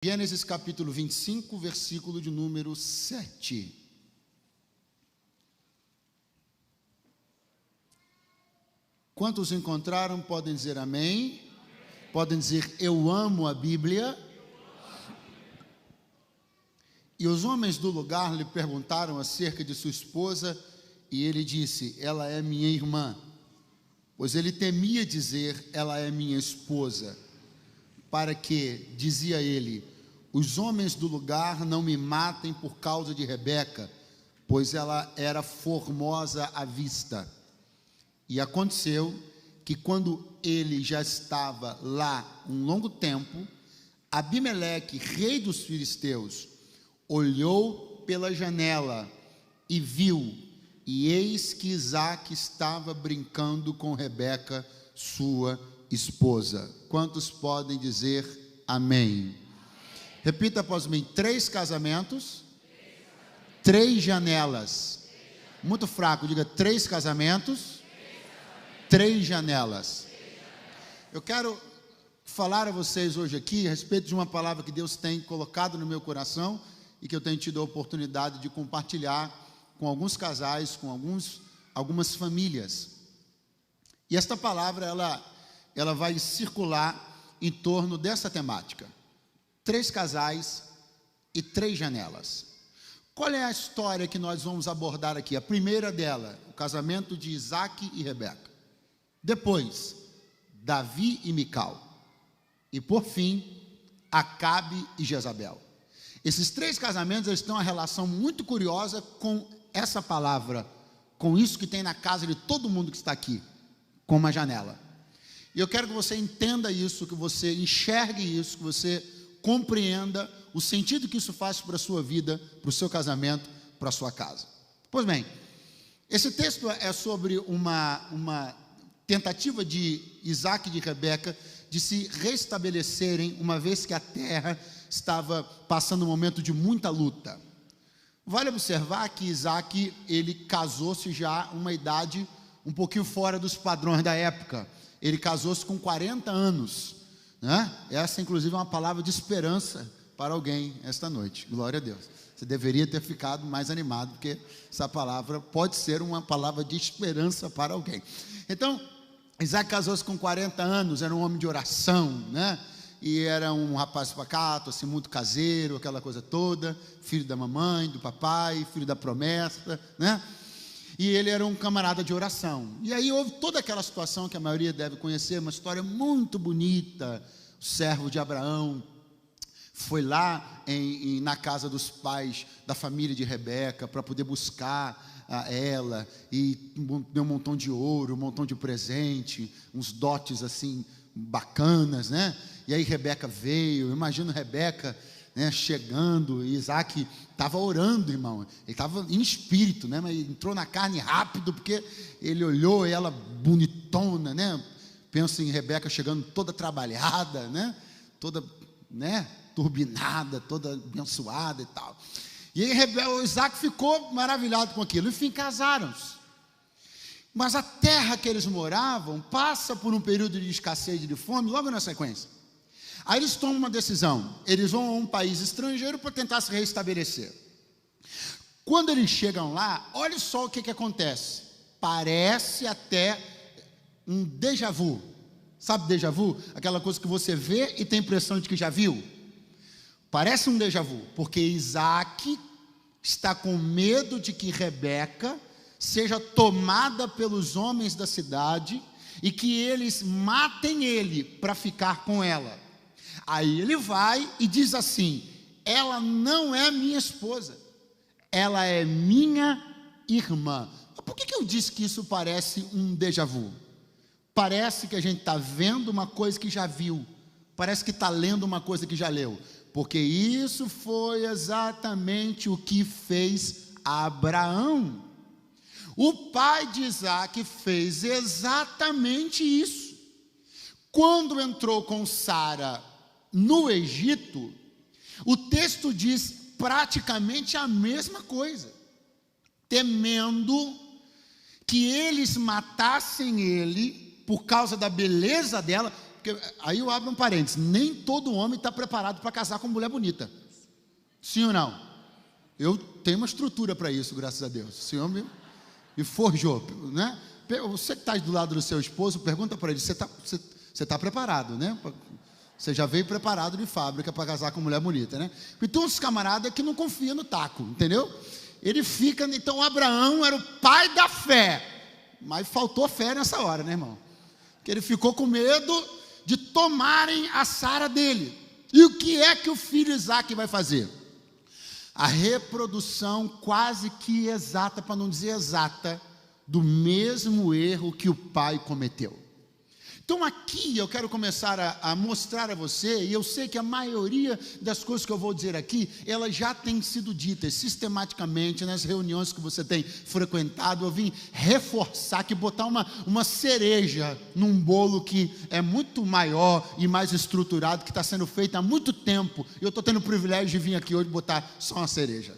Gênesis capítulo 25, versículo de número 7. Quantos encontraram podem dizer amém? Podem dizer eu amo a Bíblia. E os homens do lugar lhe perguntaram acerca de sua esposa, e ele disse, ela é minha irmã. Pois ele temia dizer, ela é minha esposa, para que, dizia ele, os homens do lugar não me matem por causa de Rebeca, pois ela era formosa à vista. E aconteceu que quando ele já estava lá um longo tempo, Abimeleque, rei dos filisteus, olhou pela janela e viu, e eis que Isaque estava brincando com Rebeca, sua esposa. Quantos podem dizer amém? Repita após mim, 3 casamentos, 3 janelas. Muito fraco, diga 3 casamentos, 3 janelas. Eu quero falar a vocês hoje aqui a respeito de uma palavra que Deus tem colocado no meu coração e que eu tenho tido a oportunidade de compartilhar com alguns casais, com algumas famílias. E esta palavra, ela vai circular em torno dessa temática. 3 casais e 3 janelas. Qual é a história que nós vamos abordar aqui? A primeira dela, o casamento de Isaque e Rebeca. Depois, Davi e Mical. E por fim, Acabe e Jezabel. Esses 3 casamentos, eles têm uma relação muito curiosa com essa palavra, com isso que tem na casa de todo mundo que está aqui, com uma janela. E eu quero que você entenda isso, que você enxergue isso, que você compreenda o sentido que isso faz para a sua vida, para o seu casamento, para a sua casa. Pois bem, esse texto é sobre uma tentativa de Isaque e de Rebeca de se restabelecerem, uma vez que a terra estava passando um momento de muita luta. Vale observar que Isaque, ele casou-se já uma idade um pouquinho fora dos padrões da época. Ele casou-se com 40 anos. Né? Essa, inclusive, é uma palavra de esperança para alguém esta noite. Glória a Deus. Você deveria ter ficado mais animado, porque essa palavra pode ser uma palavra de esperança para alguém. Então, Isaque casou-se com 40 anos, era um homem de oração, né? E era um rapaz pacato, assim, muito caseiro, aquela coisa toda, filho da mamãe, do papai, filho da promessa, né? E ele era um camarada de oração. E aí houve toda aquela situação que a maioria deve conhecer, uma história muito bonita. O servo de Abraão foi lá na casa dos pais da família de Rebeca para poder buscar ela, e deu um montão de ouro, um montão de presente, uns dotes assim bacanas, né? E aí Rebeca veio, imagina Rebeca, né, chegando, e Isaque estava orando, irmão, ele estava em espírito, né, mas entrou na carne rápido, porque ele olhou ela bonitona, né, pensa em Rebeca chegando toda trabalhada, né, toda, né, turbinada, toda abençoada e tal, e aí Isaque ficou maravilhado com aquilo, enfim, casaram-se, mas a terra que eles moravam passa por um período de escassez e de fome, logo na sequência. Aí eles tomam uma decisão, eles vão a um país estrangeiro para tentar se restabelecer. Quando eles chegam lá, olha só o que acontece, parece até um déjà vu, sabe déjà vu? Aquela coisa que você vê e tem a impressão de que já viu, parece um déjà vu, porque Isaque está com medo de que Rebeca seja tomada pelos homens da cidade e que eles matem ele para ficar com ela. Aí ele vai e diz assim, ela não é minha esposa, ela é minha irmã. Por que eu disse que isso parece um déjà vu? Parece que a gente está vendo uma coisa que já viu, parece que está lendo uma coisa que já leu, porque isso foi exatamente o que fez Abraão. O pai de Isaque fez exatamente isso. Quando entrou com Sara no Egito, o texto diz praticamente a mesma coisa, temendo que eles matassem ele por causa da beleza dela. porque aí eu abro um parênteses, nem todo homem está preparado para casar com mulher bonita. Sim ou não? Eu tenho uma estrutura para isso, graças a Deus. O Senhor me forjou, né? Você que está do lado do seu esposo, pergunta para ele, você tá preparado, né? Você já veio preparado de fábrica para casar com mulher bonita, né? Então os camaradas que não confiam no taco, entendeu? Ele fica, então Abraão era o pai da fé, mas faltou fé nessa hora, né, irmão? Porque ele ficou com medo de tomarem a Sara dele. E o que é que o filho Isaac vai fazer? A reprodução quase que exata, para não dizer exata, do mesmo erro que o pai cometeu. Então aqui eu quero começar a mostrar a você, e eu sei que a maioria das coisas que eu vou dizer aqui, elas já têm sido ditas sistematicamente nas reuniões que você tem frequentado. Eu vim reforçar que botar uma cereja num bolo que é muito maior e mais estruturado, que está sendo feito há muito tempo. Eu estou tendo o privilégio de vir aqui hoje botar só uma cereja.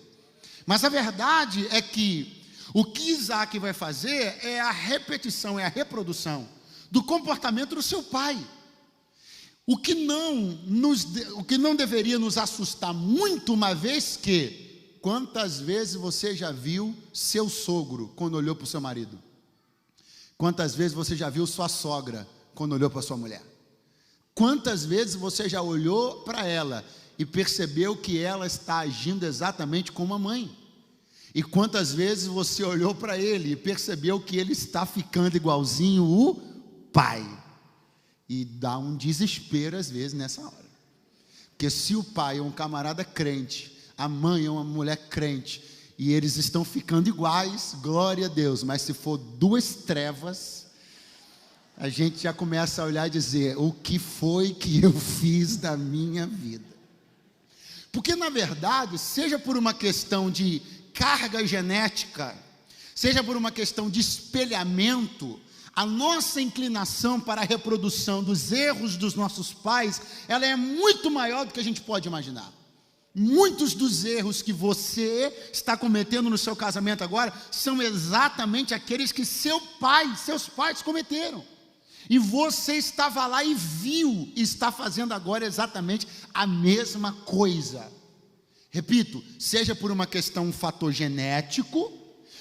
Mas a verdade é que o que Isaac vai fazer é a repetição, é a reprodução do comportamento do seu pai. O que não deveria nos assustar muito, uma vez que, quantas vezes você já viu seu sogro quando olhou para o seu marido? Quantas vezes você já viu sua sogra quando olhou para sua mulher? Quantas vezes você já olhou para ela e percebeu que ela está agindo exatamente como a mãe? E quantas vezes você olhou para ele e percebeu que ele está ficando igualzinho o pai? E dá um desespero às vezes nessa hora. Porque se o pai é um camarada crente, a mãe é uma mulher crente, e eles estão ficando iguais, glória a Deus. Mas se for duas trevas, a gente já começa a olhar e dizer: o que foi que eu fiz da minha vida? Porque na verdade, seja por uma questão de carga genética, seja por uma questão de espelhamento, a nossa inclinação para a reprodução dos erros dos nossos pais, ela é muito maior do que a gente pode imaginar. Muitos dos erros que você está cometendo no seu casamento agora, são exatamente aqueles que seus pais cometeram. E você estava lá e viu, e está fazendo agora exatamente a mesma coisa. Repito, seja por uma questão, um fator genético,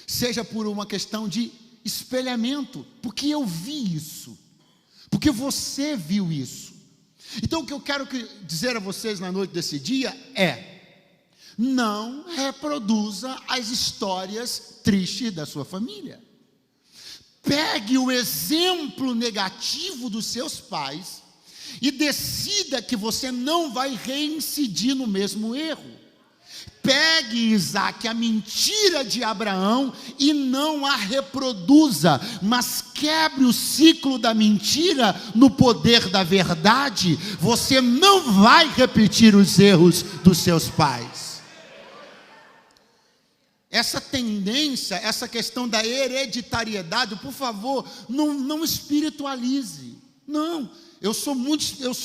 seja por uma questão de espelhamento, porque eu vi isso, porque você viu isso. Então o que eu quero dizer a vocês na noite desse dia é: não reproduza as histórias tristes da sua família. Pegue o exemplo negativo dos seus pais e decida que você não vai reincidir no mesmo erro. Pegue, Isaac, a mentira de Abraão e não a reproduza, mas quebre o ciclo da mentira no poder da verdade. Você não vai repetir os erros dos seus pais. Essa tendência, essa questão da hereditariedade, por favor, não espiritualize. Não, eu sou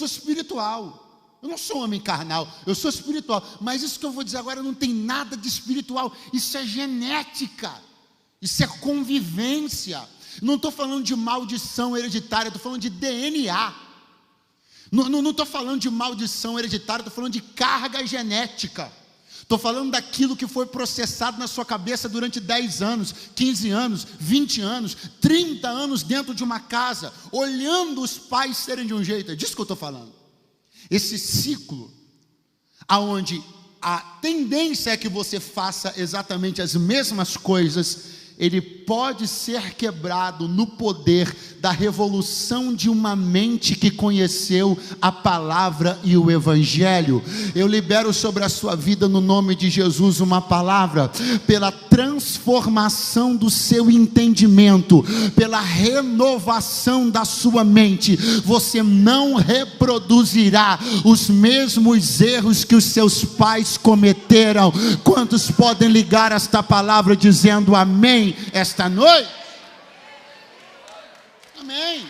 espiritual. Eu não sou homem carnal, eu sou espiritual. Mas isso que eu vou dizer agora não tem nada de espiritual. Isso é genética, isso é convivência. Não estou falando de maldição hereditária, estou falando de DNA. Não estou falando de maldição hereditária, estou falando de carga genética. Estou falando daquilo que foi processado na sua cabeça durante 10 anos, 15 anos, 20 anos, 30 anos dentro de uma casa, olhando os pais serem de um jeito. É disso que eu estou falando. Esse ciclo, aonde a tendência é que você faça exatamente as mesmas coisas, ele pode ser quebrado no poder da revolução de uma mente que conheceu a palavra e o evangelho. Eu libero sobre a sua vida, no nome de Jesus, uma palavra pela transformação do seu entendimento, pela renovação da sua mente. Você não reproduzirá os mesmos erros que os seus pais cometeram. Quantos podem ligar esta palavra dizendo amém esta noite? Amém.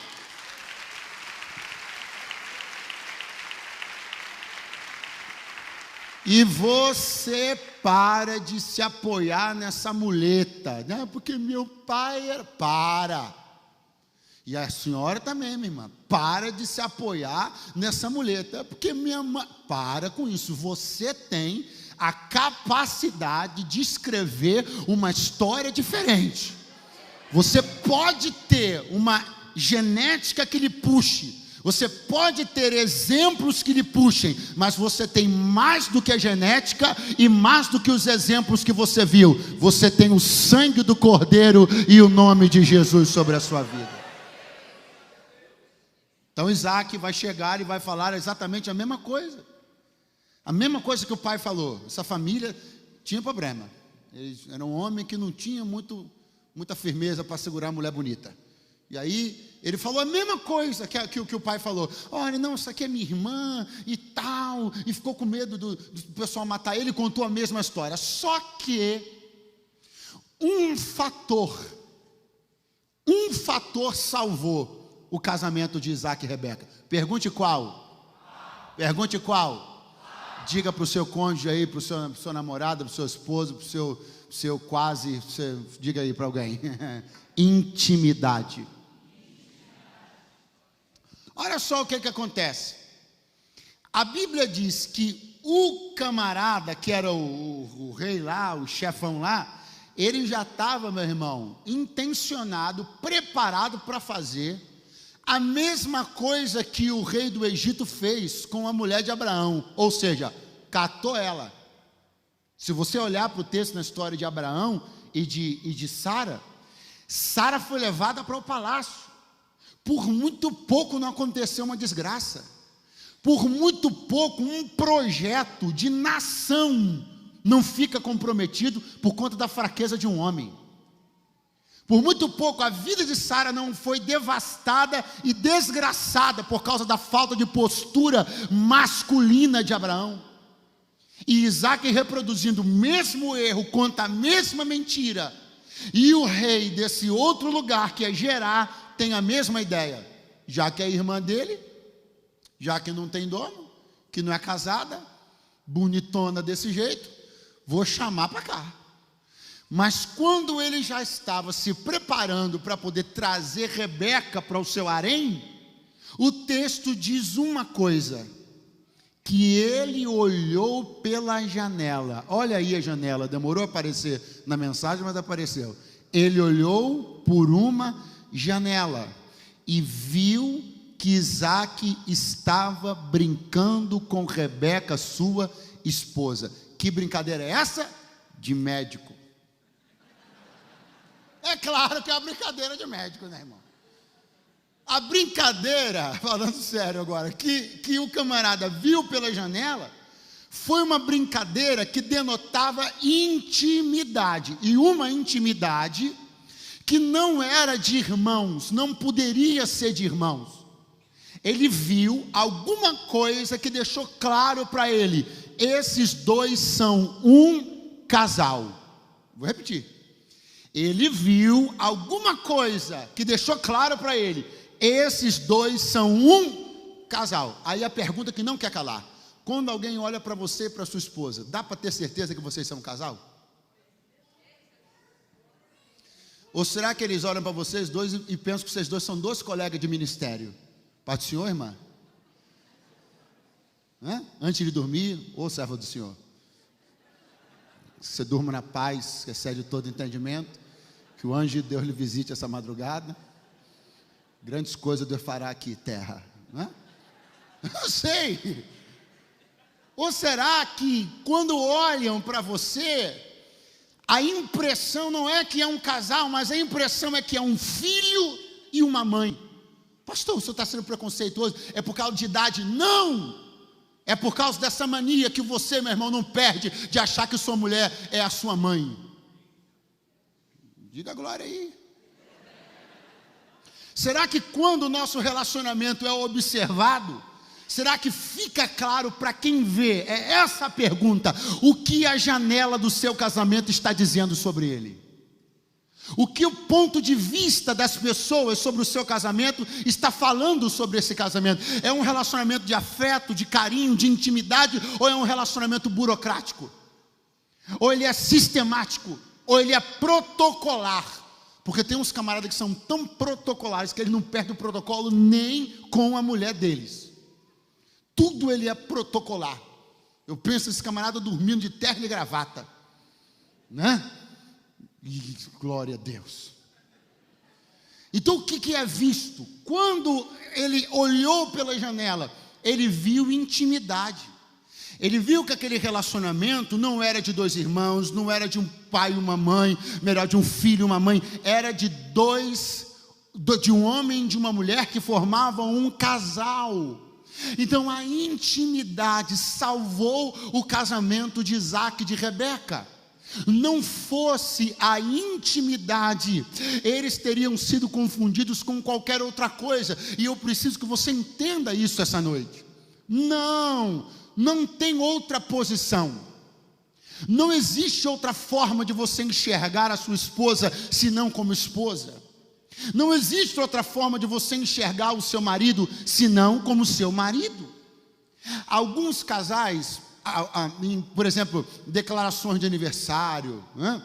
E você para de se apoiar nessa muleta, né? Porque meu pai era. Para. E a senhora também, minha irmã, para de se apoiar nessa muleta, porque minha mãe, para com isso, você tem a capacidade de escrever uma história diferente. Você pode ter uma genética que lhe puxe, você pode ter exemplos que lhe puxem, mas você tem mais do que a genética e mais do que os exemplos que você viu. Você tem o sangue do Cordeiro e o nome de Jesus sobre a sua vida. Então Isaac vai chegar e vai falar exatamente a mesma coisa. A mesma coisa que o pai falou. Essa família tinha problema. Eles eram um homem que não tinha muita firmeza para segurar a mulher bonita. E aí ele falou a mesma coisa que o pai falou. Olha, não, isso aqui é minha irmã e tal. E ficou com medo do pessoal matar ele, contou a mesma história. Só que um fator salvou o casamento de Isaac e Rebeca. Pergunte qual? Pergunte qual? Diga para o seu cônjuge aí, para o seu namorado, para o seu esposo, para o seu quase, diga aí para alguém. Intimidade. Olha só o que acontece. A Bíblia diz que o camarada, que era o rei lá, o chefão lá, ele já estava, meu irmão, intencionado, preparado para fazer a mesma coisa que o rei do Egito fez com a mulher de Abraão, ou seja, catou ela. Se você olhar para o texto na história de Abraão e de Sara, Sara foi levada para o palácio. Por muito pouco não aconteceu uma desgraça. Por muito pouco um projeto de nação não fica comprometido por conta da fraqueza de um homem. Por muito pouco a vida de Sara não foi devastada e desgraçada por causa da falta de postura masculina de Abraão. E Isaac reproduzindo o mesmo erro, conta a mesma mentira. E o rei desse outro lugar, que é Gerar, tem a mesma ideia. Já que é irmã dele, já que não tem dono, que não é casada, bonitona desse jeito, vou chamar para cá. Mas quando ele já estava se preparando para poder trazer Rebeca para o seu harém, o texto diz uma coisa, que ele olhou pela janela. Olha aí a janela, demorou a aparecer na mensagem, mas apareceu. Ele olhou por uma janela e viu que Isaac estava brincando com Rebeca, sua esposa. Que brincadeira é essa? De médico. É claro que é uma brincadeira de médico, né, irmão? A brincadeira, falando sério agora, que o camarada viu pela janela, foi uma brincadeira que denotava intimidade. E uma intimidade que não era de irmãos, não poderia ser de irmãos. Ele viu alguma coisa que deixou claro para ele: esses dois são um casal. Vou repetir. Ele viu alguma coisa que deixou claro para ele: esses dois são um casal. Aí a pergunta que não quer calar: quando alguém olha para você e para sua esposa, dá para ter certeza que vocês são um casal? Ou será que eles olham para vocês dois e pensam que vocês dois são dois colegas de ministério? Pai do Senhor, irmã? Antes de dormir, ô serva do Senhor, você durma na paz, que excede todo entendimento, que o anjo de Deus lhe visite essa madrugada. Grandes coisas Deus fará aqui, terra. Eu sei. Ou será que quando olham para você, a impressão não é que é um casal, mas a impressão é que é um filho e uma mãe? Pastor, o senhor está sendo preconceituoso? É por causa de idade? Não! É por causa dessa mania que você, meu irmão, não perde de achar que sua mulher é a sua mãe. Diga glória aí. Será que quando o nosso relacionamento é observado, será que fica claro para quem vê? É essa a pergunta. O que a janela do seu casamento está dizendo sobre ele? O que o ponto de vista das pessoas sobre o seu casamento está falando sobre esse casamento? É um relacionamento de afeto, de carinho, de intimidade, ou é um relacionamento burocrático? Ou ele é sistemático, ou ele é protocolar? Porque tem uns camaradas que são tão protocolares que ele não perde o protocolo nem com a mulher deles. Tudo ele é protocolar. Eu penso esse camarada dormindo de terno e gravata, né? E glória a Deus. Então o que é visto? Quando ele olhou pela janela, ele viu intimidade. Ele viu que aquele relacionamento não era de dois irmãos, não era de um pai e uma mãe, melhor, de um filho e uma mãe, era de um homem e de uma mulher que formavam um casal. Então a intimidade salvou o casamento de Isaac e de Rebeca. Não fosse a intimidade, eles teriam sido confundidos com qualquer outra coisa. E eu preciso que você entenda isso essa noite. Não tem outra posição. Não existe outra forma de você enxergar a sua esposa senão como esposa. Não existe outra forma de você enxergar o seu marido senão como seu marido. Alguns casais, por exemplo, declarações de aniversário, né?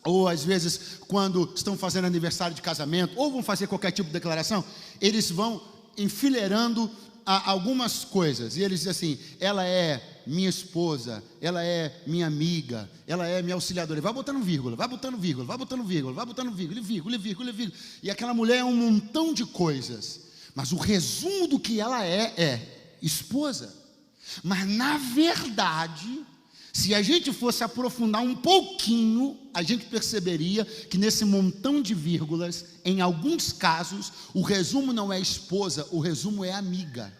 Ou às vezes quando estão fazendo aniversário de casamento, ou vão fazer qualquer tipo de declaração, eles vão enfileirando algumas coisas, e eles dizem assim: ela é minha esposa, ela é minha amiga, ela é minha auxiliadora. Vai botando vírgula, vai botando vírgula, vai botando vírgula, vai botando vírgula, e aquela mulher é um montão de coisas, mas o resumo do que ela é esposa. Mas na verdade, se a gente fosse aprofundar um pouquinho, a gente perceberia que nesse montão de vírgulas, em alguns casos, o resumo não é esposa, o resumo é amiga.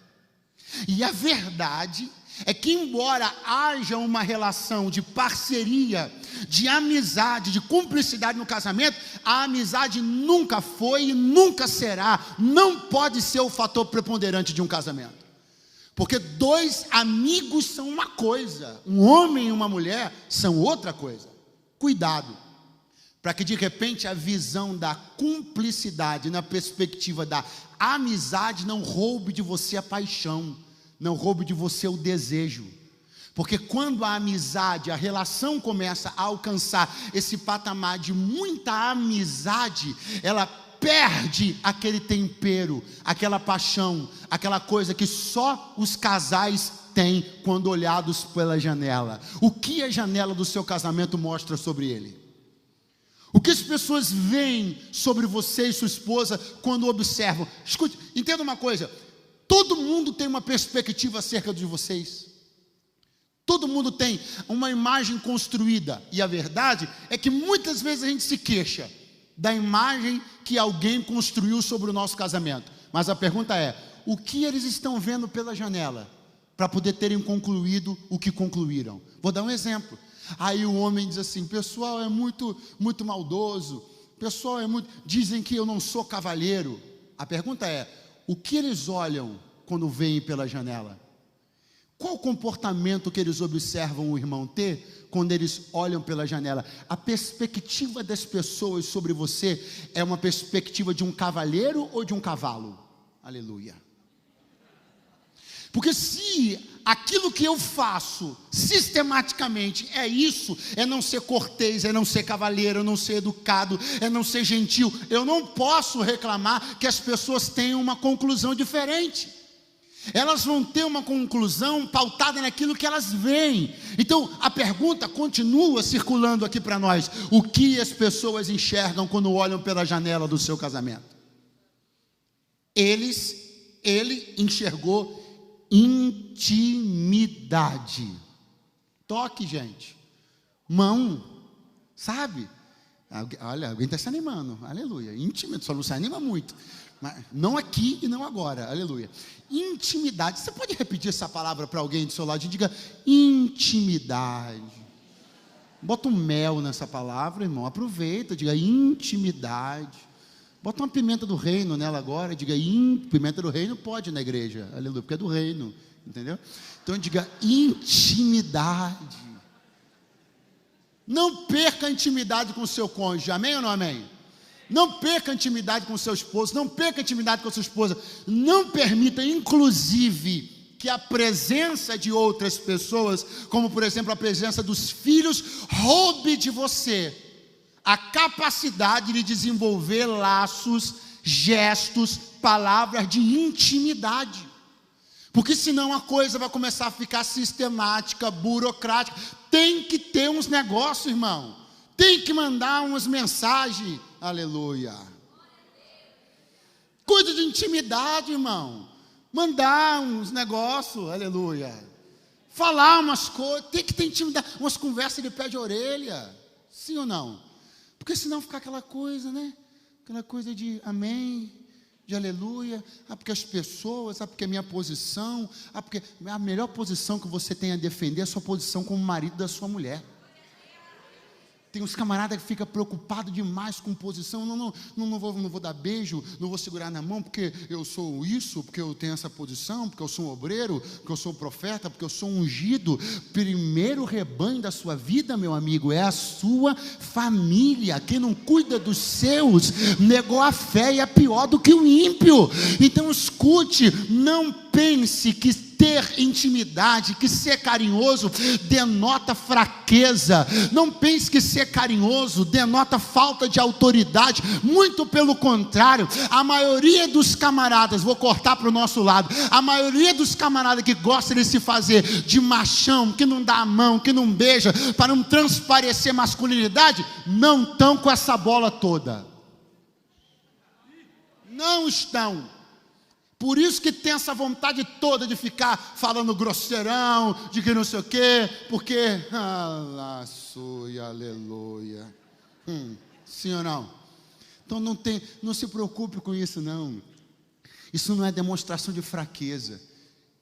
E a verdade é que, embora haja uma relação de parceria, de amizade, de cumplicidade no casamento, a amizade nunca foi e nunca será, não pode ser o fator preponderante de um casamento. Porque dois amigos são uma coisa, um homem e uma mulher são outra coisa. Cuidado, para que de repente a visão da cumplicidade na perspectiva da amizade não roube de você a paixão, não roube de você o desejo. Porque quando a amizade, a relação começa a alcançar esse patamar de muita amizade, ela perde aquele tempero, aquela paixão, aquela coisa que só os casais têm quando olhados pela janela. O que a janela do seu casamento mostra sobre ele? O que as pessoas veem sobre você e sua esposa quando observam? Escute, entenda uma coisa: todo mundo tem uma perspectiva acerca de vocês. Todo mundo tem uma imagem construída, e a verdade é que muitas vezes a gente se queixa da imagem que alguém construiu sobre o nosso casamento. Mas a pergunta é: o que eles estão vendo pela janela para poder terem concluído o que concluíram? Vou dar um exemplo. Aí o homem diz assim: pessoal é muito maldoso, pessoal dizem que eu não sou cavalheiro. A pergunta é: o que eles olham quando veem pela janela? Qual o comportamento que eles observam o irmão ter quando eles olham pela janela? A perspectiva das pessoas sobre você é uma perspectiva de um cavalheiro ou de um cavalo? Aleluia. Porque se aquilo que eu faço sistematicamente é isso, é não ser cortês, é não ser cavalheiro, é não ser educado, é não ser gentil, eu não posso reclamar que as pessoas tenham uma conclusão diferente. Elas vão ter uma conclusão pautada naquilo que elas veem. Então a pergunta continua circulando aqui para nós: o que as pessoas enxergam quando olham pela janela do seu casamento? Ele enxergou intimidade. Toque, gente, mão, sabe? Olha, alguém está se animando, aleluia. Intimidade, só não se anima muito, mas não aqui e não agora, aleluia. Intimidade. Você pode repetir essa palavra para alguém do seu lado e diga: intimidade. Bota um mel nessa palavra, irmão, aproveita, diga intimidade. Bota uma pimenta do reino nela agora, diga pimenta do reino pode na igreja, aleluia, porque é do reino, entendeu? Então diga intimidade. Não perca a intimidade com o seu cônjuge, amém ou não amém? Não perca a intimidade com o seu esposo, não perca a intimidade com a sua esposa. Não permita, inclusive, que a presença de outras pessoas, como por exemplo a presença dos filhos, roube de você a capacidade de desenvolver laços, gestos, palavras de intimidade. Porque senão a coisa vai começar a ficar sistemática, burocrática. Tem que ter uns negócios, irmão. Tem que mandar umas mensagens. Aleluia. Coisa de intimidade, irmão. Mandar uns negócios. Aleluia. Falar umas coisas. Tem que ter intimidade. Umas conversas de pé de orelha. Sim ou não? Porque senão fica aquela coisa, né? Aquela coisa de amém, de aleluia, porque as pessoas, porque a minha posição, porque a melhor posição que você tem a defender é a sua posição como marido da sua mulher. Tem uns camaradas que ficam preocupados demais com posição. Não vou dar beijo, não vou segurar na mão, porque eu sou isso, porque eu tenho essa posição, porque eu sou um obreiro, porque eu sou um profeta, porque eu sou um ungido. Primeiro rebanho da sua vida, meu amigo, é a sua família. Quem não cuida dos seus, negou a fé e é pior do que o ímpio. Então escute, não pense que ter intimidade, que ser carinhoso denota fraqueza. Não pense que ser carinhoso denota falta de autoridade. Muito pelo contrário, a maioria dos camaradas, vou cortar para o nosso lado, a maioria dos camaradas que gostam de se fazer de machão, que não dá a mão, que não beija, para não transparecer masculinidade, não estão com essa bola toda. Não estão. Por isso que tem essa vontade toda de ficar falando grosseirão, de que não sei o quê, porque, aleluia. Sim ou não? Então não se preocupe com isso não. Isso não é demonstração de fraqueza.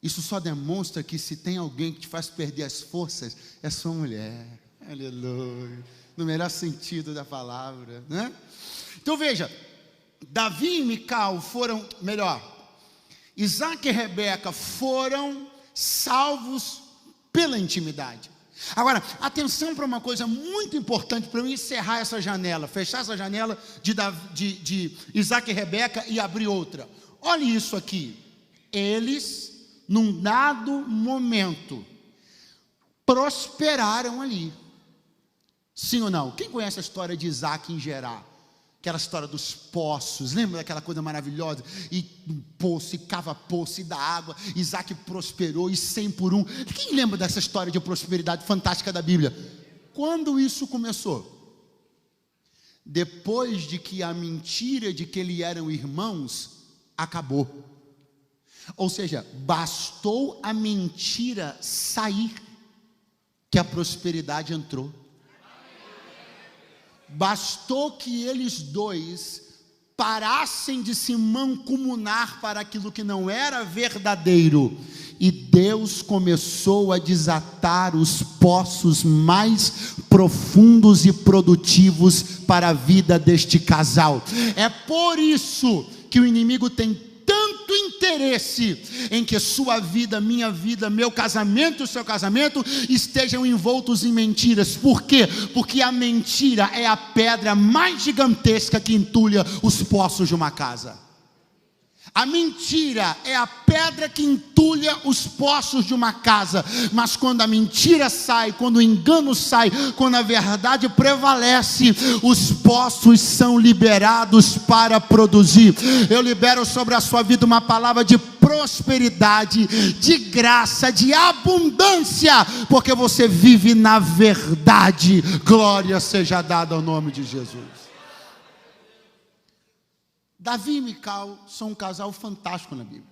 Isso só demonstra que se tem alguém que te faz perder as forças, é sua mulher. Aleluia. No melhor sentido da palavra, né? Então veja, Davi e Mical foram, Isaac e Rebeca foram salvos pela intimidade. Agora, atenção para uma coisa muito importante para eu encerrar essa janela, fechar essa janela de Isaac e Rebeca e abrir outra. Olha isso aqui. Eles, num dado momento, prosperaram ali. Sim ou não? Quem conhece a história de Isaac em Gerar? Aquela história dos poços, lembra daquela coisa maravilhosa? E um poço, e cava poço, e dá água. Isaac prosperou, e 100 por 1. Quem lembra dessa história de prosperidade fantástica da Bíblia? Quando isso começou? Depois de que a mentira de que eles eram irmãos acabou. Ou seja, bastou a mentira sair, que a prosperidade entrou. Bastou que eles dois parassem de se mancomunar para aquilo que não era verdadeiro, e Deus começou a desatar os poços mais profundos e produtivos para a vida deste casal. É por isso que o inimigo tem tanto interesse em que sua vida, minha vida, meu casamento, o seu casamento estejam envoltos em mentiras. Por quê? Porque a mentira é a pedra mais gigantesca que entulha os poços de uma casa. A mentira é a pedra que entulha os poços de uma casa. Mas quando a mentira sai, quando o engano sai, quando a verdade prevalece, os poços são liberados para produzir. Eu libero sobre a sua vida uma palavra de prosperidade, de graça, de abundância, porque você vive na verdade. Glória seja dada ao nome de Jesus. Davi e Mical são um casal fantástico na Bíblia.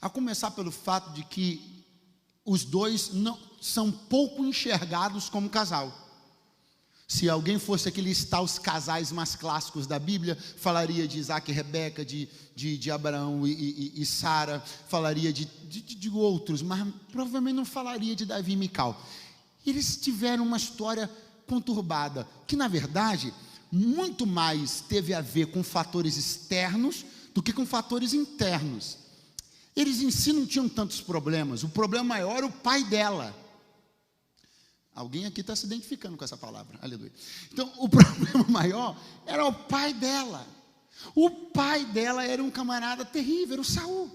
A começar pelo fato de que os dois não são pouco enxergados como casal. Se alguém fosse aqui listar os casais mais clássicos da Bíblia, falaria de Isaac e Rebeca, de Abraão e Sara, falaria de outros, mas provavelmente não falaria de Davi e Mical. Eles tiveram uma história conturbada, que na verdade muito mais teve a ver com fatores externos do que com fatores internos. Eles em si não tinham tantos problemas. O problema maior era o pai dela. Alguém aqui está se identificando com essa palavra, aleluia. Então o problema maior era o pai dela. O pai dela era um camarada terrível, era o Saul,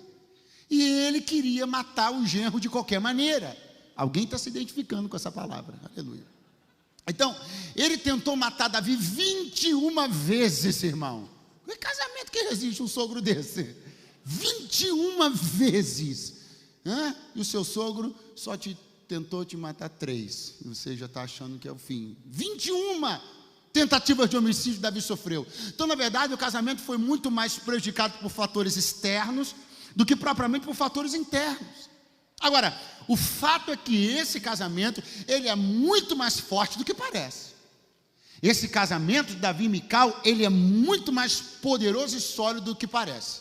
e ele queria matar o genro de qualquer maneira. Alguém está se identificando com essa palavra, aleluia. Então, ele tentou matar Davi 21 vezes, irmão. Que casamento que resiste um sogro desse? 21 vezes. E o seu sogro só tentou te matar 3. E você já está achando que é o fim. 21 tentativas de homicídio Davi sofreu. Então, na verdade, o casamento foi muito mais prejudicado por fatores externos do que propriamente por fatores internos. Agora, o fato é que esse casamento, ele é muito mais forte do que parece. Esse casamento de Davi e Mical, ele é muito mais poderoso e sólido do que parece.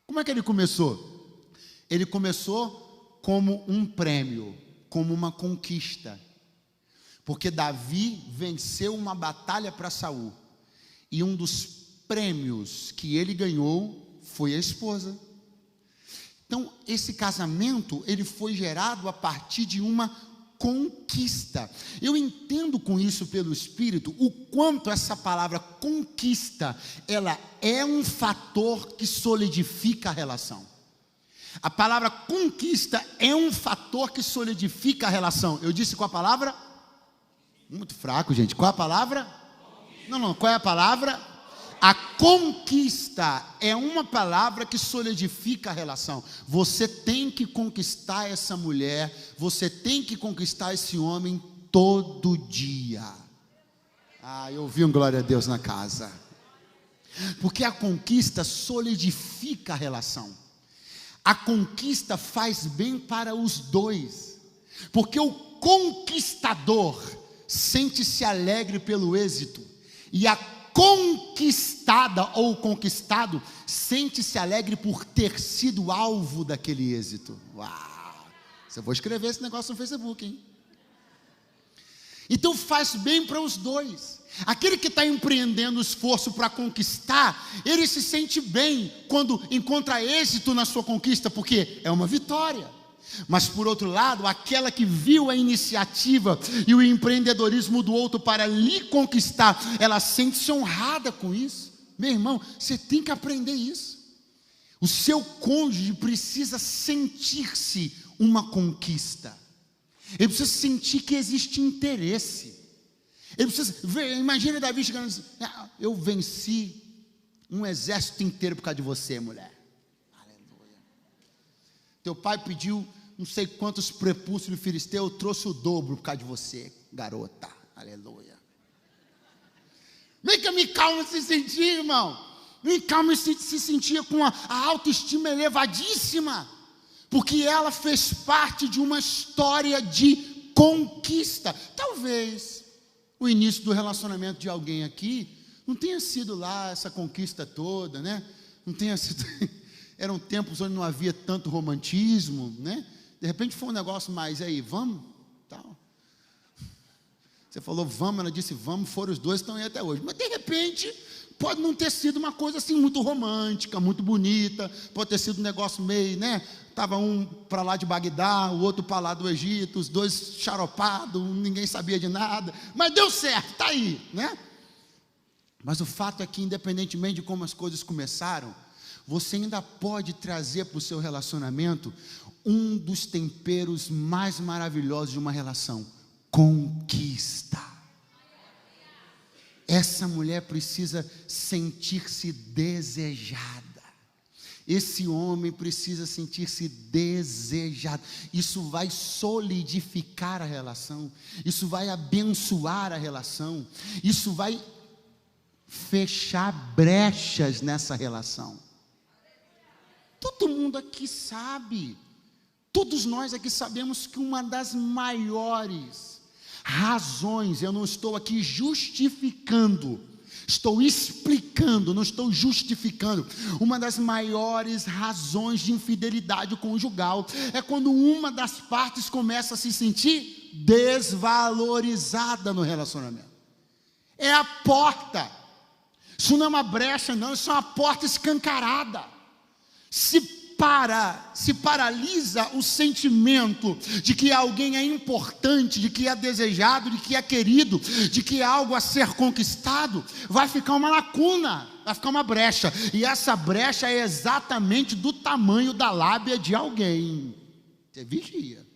Como é que ele começou? Ele começou como um prêmio, como uma conquista. Porque Davi venceu uma batalha para Saul. E um dos prêmios que ele ganhou foi a esposa. Então, esse casamento, ele foi gerado a partir de uma conquista. Eu entendo com isso pelo Espírito, o quanto essa palavra conquista, ela é um fator que solidifica a relação. A palavra conquista é um fator que solidifica a relação. Eu disse qual a palavra? Muito fraco, gente. Qual a palavra? Não, qual é a palavra? A conquista é uma palavra que solidifica a relação. Você tem que conquistar essa mulher, você tem que conquistar esse homem todo dia. Eu ouvi um glória a Deus na casa. Porque a conquista solidifica a relação. A conquista faz bem para os dois. Porque o conquistador sente-se alegre pelo êxito. E a conquistada ou conquistado sente-se alegre por ter sido alvo daquele êxito. Uau! Eu vou escrever esse negócio no Facebook, hein? Então faz bem para os dois. Aquele que está empreendendo esforço para conquistar, ele se sente bem quando encontra êxito na sua conquista, porque é uma vitória. Mas por outro lado, aquela que viu a iniciativa e o empreendedorismo do outro para lhe conquistar, ela sente-se honrada com isso. Meu irmão, você tem que aprender isso. O seu cônjuge precisa sentir-se uma conquista. Ele precisa sentir que existe interesse. Ele precisa ver, imagina Davi chegando e dizendo: eu venci um exército inteiro por causa de você, mulher. Aleluia. Teu pai pediu não sei quantos prepúcios filisteu, eu trouxe o dobro por causa de você, garota. Aleluia. Mical se sentia, irmão. Mical se sentia com a autoestima elevadíssima, porque ela fez parte de uma história de conquista. Talvez o início do relacionamento de alguém aqui não tenha sido lá essa conquista toda, né? Não tenha sido. Eram tempos onde não havia tanto romantismo, né? De repente foi um negócio mais aí, vamos? Tal. Você falou vamos, ela disse vamos, foram os dois, estão aí até hoje. Mas de repente, pode não ter sido uma coisa assim muito romântica, muito bonita, pode ter sido um negócio meio, né? Estava um para lá de Bagdá, o outro para lá do Egito, os dois xaropados, ninguém sabia de nada, mas deu certo, está aí, né? Mas o fato é que, independentemente de como as coisas começaram, você ainda pode trazer para o seu relacionamento um dos temperos mais maravilhosos de uma relação: conquista. Essa mulher precisa sentir-se desejada. Esse homem precisa sentir-se desejado. Isso vai solidificar a relação. Isso vai abençoar a relação. Isso vai fechar brechas nessa relação. Todo mundo aqui sabe. Todos nós aqui sabemos que uma das maiores razões, eu não estou aqui justificando, estou explicando, não estou justificando. Uma das maiores razões de infidelidade conjugal é quando uma das partes começa a se sentir desvalorizada no relacionamento. É a porta. Isso não é uma brecha, não, isso é uma porta escancarada. Se paralisa o sentimento de que alguém é importante, de que é desejado, de que é querido, de que é algo a ser conquistado, vai ficar uma lacuna, vai ficar uma brecha, e essa brecha é exatamente do tamanho da lábia de alguém. Você vigia.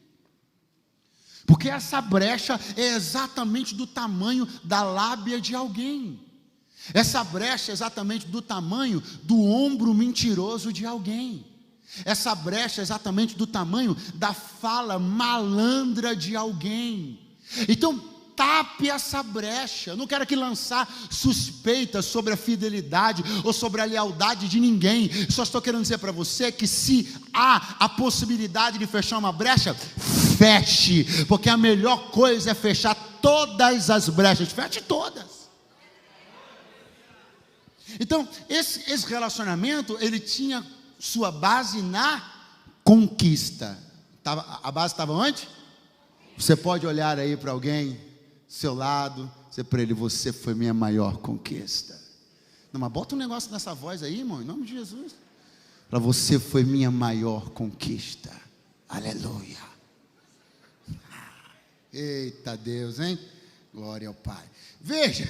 Porque essa brecha é exatamente do tamanho da lábia de alguém. Essa brecha é exatamente do tamanho do ombro mentiroso de alguém. Essa brecha é exatamente do tamanho da fala malandra de alguém. Então, tape essa brecha. Eu não quero aqui lançar suspeitas sobre a fidelidade ou sobre a lealdade de ninguém. Só estou querendo dizer para você que se há a possibilidade de fechar uma brecha, feche, porque a melhor coisa é fechar todas as brechas. Feche todas. Então, esse relacionamento, ele tinha sua base na conquista. A base estava onde? Você pode olhar aí para alguém do seu lado, dizer para ele: você foi minha maior conquista. Não, mas bota um negócio nessa voz aí, irmão, em nome de Jesus. Para você foi minha maior conquista. Aleluia. Eita Deus, hein? Glória ao Pai. Veja.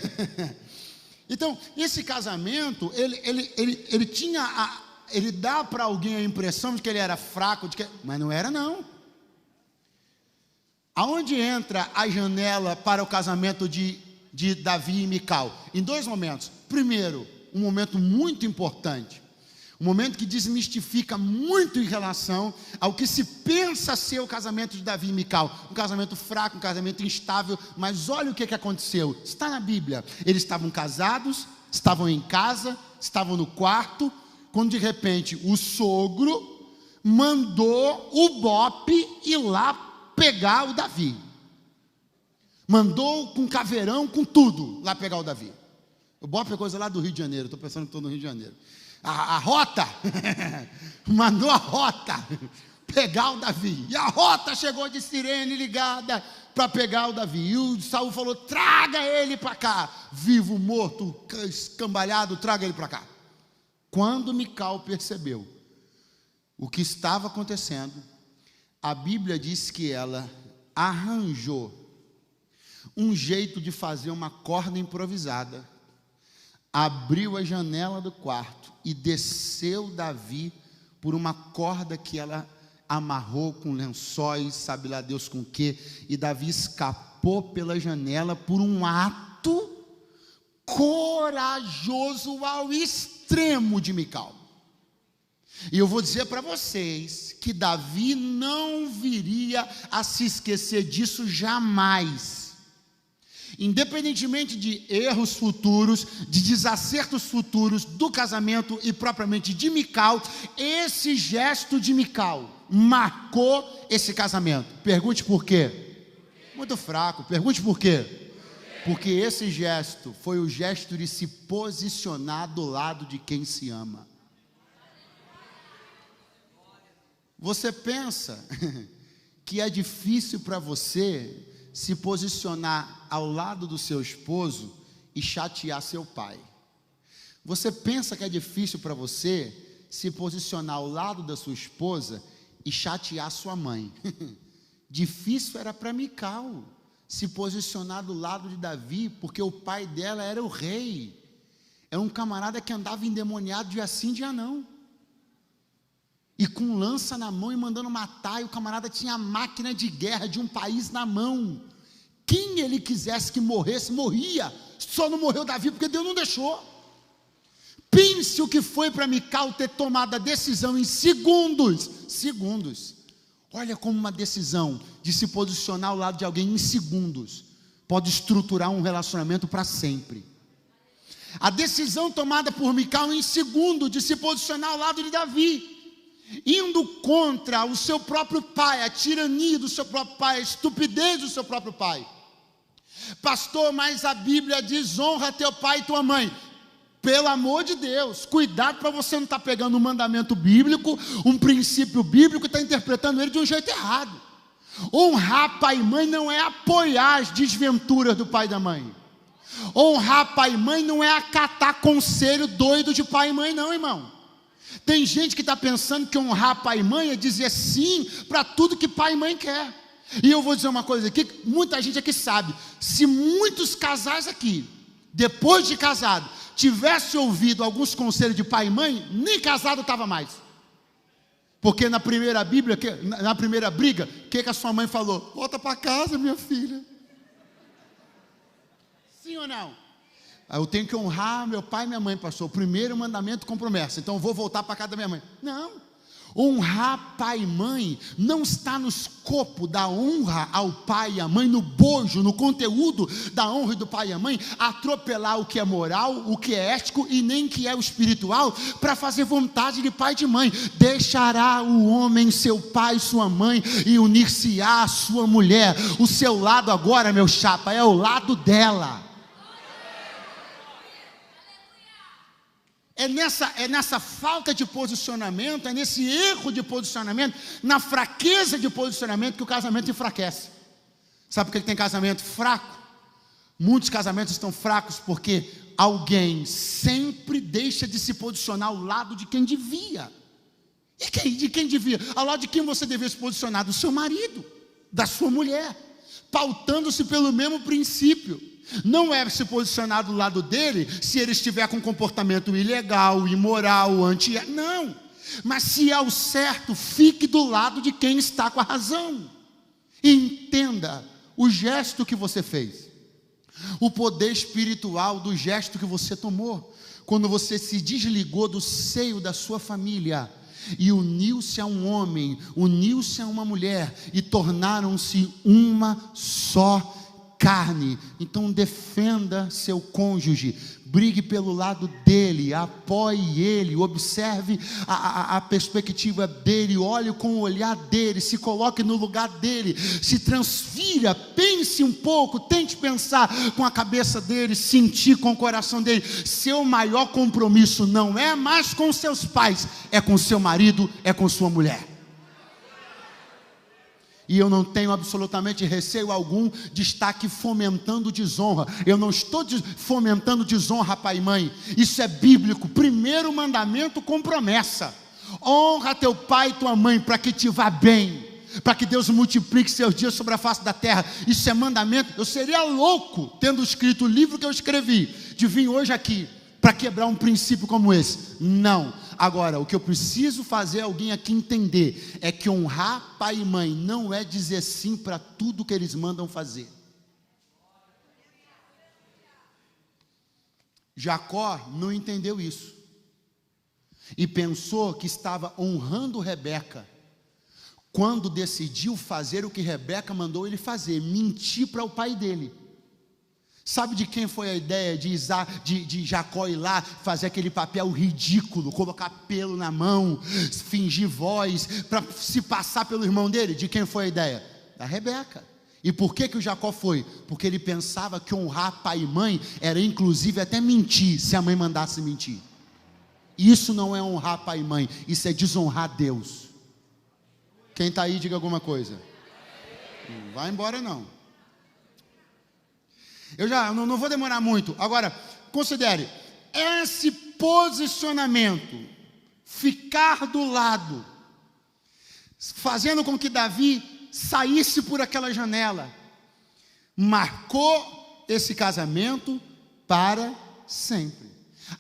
Então, esse casamento, ele tinha, ele dá para alguém a impressão de que ele era fraco, mas não era não. Aonde entra a janela para o casamento de Davi e Mical? Em dois momentos. Primeiro, um momento muito importante, um momento que desmistifica muito em relação ao que se pensa ser o casamento de Davi e Mical. Um casamento fraco, um casamento instável, mas olha o que aconteceu. Está na Bíblia. Eles estavam casados, estavam em casa, estavam no quarto, quando de repente o sogro mandou o bope ir lá pegar o Davi. Mandou com caveirão, com tudo, lá pegar o Davi. O bope é coisa lá do Rio de Janeiro, estou pensando que estou no Rio de Janeiro. A rota, mandou a rota pegar o Davi, e a rota chegou de sirene ligada para pegar o Davi, e o Saul falou: traga ele para cá, vivo, morto, escambalhado, traga ele para cá. Quando Mical percebeu o que estava acontecendo, a Bíblia diz que ela arranjou um jeito de fazer uma corda improvisada, abriu a janela do quarto e desceu Davi por uma corda que ela amarrou com lençóis, sabe lá Deus com o quê, e Davi escapou pela janela por um ato corajoso ao extremo de Mical. E eu vou dizer para vocês que Davi não viria a se esquecer disso jamais. Independentemente de erros futuros, de desacertos futuros do casamento e propriamente de Mical, esse gesto de Mical marcou esse casamento. Pergunte por quê? Muito fraco. Pergunte por quê? Porque esse gesto foi o gesto de se posicionar do lado de quem se ama. Você pensa que é difícil para você se posicionar ao lado do seu esposo e chatear seu pai? Você pensa que é difícil para você se posicionar ao lado da sua esposa e chatear sua mãe? Difícil era para Mical se posicionar do lado de Davi, porque o pai dela era o rei, era um camarada que andava endemoniado dia sim, dia não, e com lança na mão e mandando matar, e o camarada tinha a máquina de guerra de um país na mão. Quem ele quisesse que morresse, morria. Só não morreu Davi porque Deus não deixou. Pense o que foi para Mical ter tomado a decisão em segundos. Olha como uma decisão de se posicionar ao lado de alguém em segundos pode estruturar um relacionamento para sempre. A decisão tomada por Mical em segundo de se posicionar ao lado de Davi, indo contra o seu próprio pai, a tirania do seu próprio pai, a estupidez do seu próprio pai. Pastor, mas a Bíblia diz: honra teu pai e tua mãe. Pelo amor de Deus, cuidado para você não estar pegando um mandamento bíblico, um princípio bíblico, e estar interpretando ele de um jeito errado. Honrar pai e mãe não é apoiar as desventuras do pai e da mãe. Honrar pai e mãe não é acatar conselho doido de pai e mãe, não, irmão. Tem gente que está pensando que honrar pai e mãe é dizer sim para tudo que pai e mãe quer. E eu vou dizer uma coisa aqui, muita gente aqui sabe, se muitos casais aqui, depois de casado, tivesse ouvido alguns conselhos de pai e mãe, nem casado estava mais. Porque na primeira Bíblia, na primeira briga, o que a sua mãe falou? Volta para casa, minha filha. Sim ou não? Eu tenho que honrar meu pai e minha mãe, pastor. O primeiro mandamento com promessa. Então eu vou voltar para casa da minha mãe. Não. Honrar pai e mãe não está no escopo da honra ao pai e à mãe, no bojo, no conteúdo da honra do pai e a mãe, atropelar o que é moral, o que é ético e nem que é o espiritual, para fazer vontade de pai e de mãe. Deixará o homem seu pai e sua mãe e unir-se-á à sua mulher. O seu lado agora, meu chapa, é o lado dela. É nessa falta de posicionamento, é nesse erro de posicionamento, na fraqueza de posicionamento que o casamento enfraquece. Sabe por que tem casamento fraco? Muitos casamentos estão fracos porque alguém sempre deixa de se posicionar ao lado de quem devia. E de quem devia? Ao lado de quem você devia se posicionar? Do seu marido, da sua mulher, pautando-se pelo mesmo princípio. Não é se posicionar do lado dele se ele estiver com comportamento ilegal, imoral, não, mas se é o certo, fique do lado de quem está com a razão. Entenda o gesto que você fez, o poder espiritual do gesto que você tomou, quando você se desligou do seio da sua família e uniu-se a um homem, uniu-se a uma mulher e tornaram-se uma só carne. Então defenda seu cônjuge, brigue pelo lado dele, apoie ele, observe a perspectiva dele, olhe com o olhar dele, se coloque no lugar dele, se transfira, pense um pouco, tente pensar com a cabeça dele, sentir com o coração dele. Seu maior compromisso não é mais com seus pais, é com seu marido, é com sua mulher. E eu não tenho absolutamente receio algum de estar aqui fomentando desonra. Eu não estou fomentando desonra, pai e mãe. Isso é bíblico. Primeiro mandamento com promessa. Honra teu pai e tua mãe para que te vá bem, para que Deus multiplique seus dias sobre a face da terra. Isso é mandamento. Eu seria louco, tendo escrito o livro que eu escrevi, de vir hoje aqui para quebrar um princípio como esse. Não. Agora, o que eu preciso fazer alguém aqui entender é que honrar pai e mãe não é dizer sim para tudo que eles mandam fazer. Jacó não entendeu isso e pensou que estava honrando Rebeca quando decidiu fazer o que Rebeca mandou ele fazer, mentir para o pai dele. Sabe de quem foi a ideia de Jacó ir lá fazer aquele papel ridículo, colocar pelo na mão, fingir voz, para se passar pelo irmão dele? De quem foi a ideia? Da Rebeca. E por que o Jacó foi? Porque ele pensava que honrar pai e mãe era inclusive até mentir, se a mãe mandasse mentir. Isso não é honrar pai e mãe, isso é desonrar Deus. Quem está aí, diga alguma coisa. Não vai embora não. Eu não vou demorar muito. Agora, considere, esse posicionamento, ficar do lado, fazendo com que Davi saísse por aquela janela, marcou esse casamento para sempre,